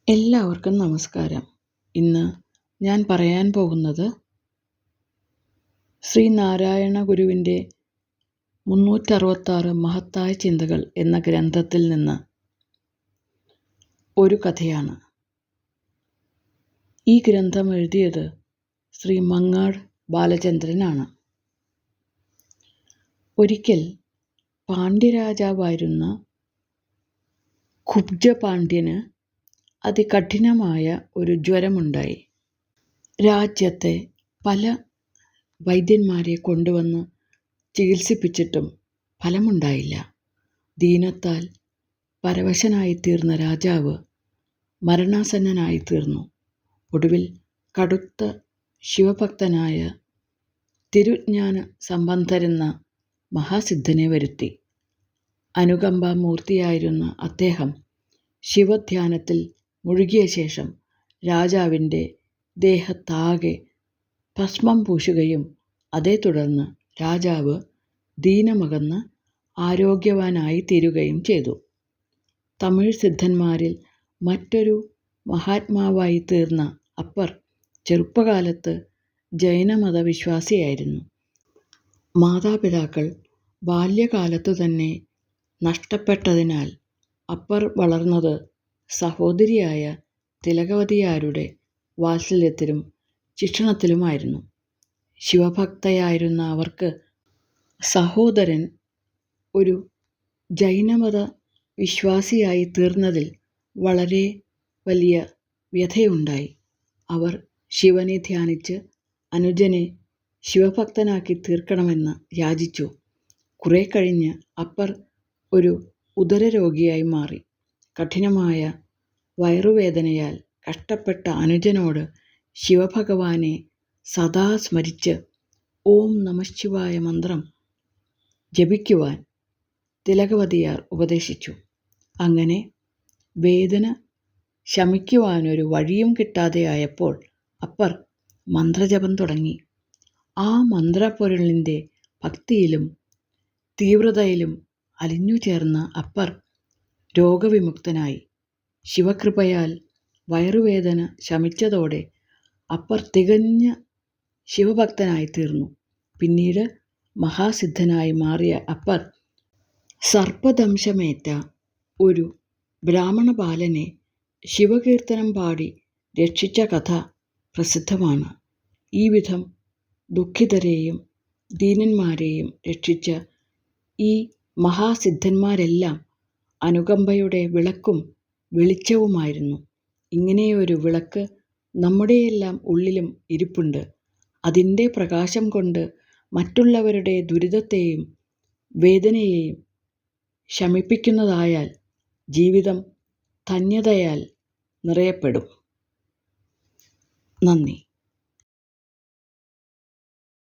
എല്ലാവർക്കും നമസ്കാരം. ഇന്ന് ഞാൻ പറയാൻ പോകുന്നത് ശ്രീനാരായണ ഗുരുവിൻ്റെ 366 മഹത്തായ ചിന്തകൾ എന്ന ഗ്രന്ഥത്തിൽ നിന്ന് ഒരു കഥയാണ്. ഈ ഗ്രന്ഥം എഴുതിയത് ശ്രീ മങ്ങാട് ബാലചന്ദ്രനാണ്. ഒരിക്കൽ പാണ്ഡ്യരാജാവായിരുന്ന കുബ്ജപാണ്ഡ്യന് അതികഠിനമായ ഒരു ജ്വരമുണ്ടായി. രാജ്യത്തെ പല വൈദ്യന്മാരെ കൊണ്ടുവന്ന് ചികിത്സിപ്പിച്ചിട്ടും ഫലമുണ്ടായില്ല. ദീനത്താൽ പരവശനായിത്തീർന്ന രാജാവ് മരണാസന്നനായിത്തീർന്നു. ഒടുവിൽ കടുത്ത ശിവഭക്തനായ തിരുജ്ഞാന സംബന്ധരെന്ന മഹാസിദ്ധനെ വരുത്തി. അനുകമ്പാമൂർത്തിയായിരുന്ന അദ്ദേഹം ശിവധ്യാനത്തിൽ മുഴുകിയ ശേഷം രാജാവിൻ്റെ ദേഹത്താകെ ഭസ്മം പൂശുകയും അതേ തുടർന്ന് രാജാവ് ദീനമകന്ന് ആരോഗ്യവാനായി തീരുകയും ചെയ്തു. തമിഴ് സിദ്ധന്മാരിൽ മറ്റൊരു മഹാത്മാവായി തീർന്ന അപ്പർ ചെറുപ്പകാലത്ത് ജൈനമത വിശ്വാസിയായിരുന്നു. മാതാപിതാക്കൾ ബാല്യകാലത്തു തന്നെ നഷ്ടപ്പെട്ടതിനാൽ അപ്പർ വളർന്നത് സഹോദരിയായ തിലകവതിയാരുടെ വാത്സല്യത്തിലും ശിക്ഷണത്തിലുമായിരുന്നു. ശിവഭക്തയായിരുന്ന അവർക്ക് സഹോദരൻ ഒരു ജൈനമത വിശ്വാസിയായി തീർന്നതിൽ വളരെ വലിയ വ്യഥയുണ്ടായി. അവർ ശിവനെ ധ്യാനിച്ച് അനുജനെ ശിവഭക്തനാക്കി തീർക്കണമെന്ന് യാചിച്ചു. കുറെ കഴിഞ്ഞ് അപ്പർ ഒരു ഉദരരോഗിയായി മാറി. കഠിനമായ വയറുവേദനയാൽ കഷ്ടപ്പെട്ട അനുജനോട് ശിവഭഗവാനെ സദാ സ്മരിച്ച് ഓം നമഃശിവായ മന്ത്രം ജപിക്കുവാൻ തിലകവതിയാർ ഉപദേശിച്ചു. അങ്ങനെ വേദന ശമിക്കുവാനൊരു വഴിയും കിട്ടാതെയായപ്പോൾ അപ്പർ മന്ത്രജപം തുടങ്ങി. ആ മന്ത്രപ്പൊരുളിൻ്റെ ഭക്തിയിലും തീവ്രതയിലും അലിഞ്ഞുചേർന്ന അപ്പർ രോഗവിമുക്തനായി. ശിവകൃപയാൽ വയറുവേദന ശമിച്ചതോടെ അപ്പർ തികഞ്ഞ ശിവഭക്തനായിത്തീർന്നു. പിന്നീട് മഹാസിദ്ധനായി മാറിയ അപ്പർ സർപ്പദംശമേറ്റ ഒരു ബ്രാഹ്മണ ബാലനെ ശിവകീർത്തനം പാടി രക്ഷിച്ച കഥ പ്രസിദ്ധമാണ്. ഈ വിധം ദുഃഖിതരെയും ദീനന്മാരെയും രക്ഷിച്ച ഈ മഹാസിദ്ധന്മാരെല്ലാം അനുകമ്പയുടെ വിളക്കും വെളിച്ചവുമായിരുന്നു. ഇങ്ങനെയൊരു വിളക്ക് നമ്മുടെയെല്ലാം ഉള്ളിലും ഇരിപ്പുണ്ട്. അതിൻ്റെ പ്രകാശം കൊണ്ട് മറ്റുള്ളവരുടെ ദുരിതത്തെയും വേദനയെയും ശമിപ്പിക്കുന്നതായാൽ ജീവിതം ധന്യതയാൽ നിറയപ്പെടും. നന്ദി.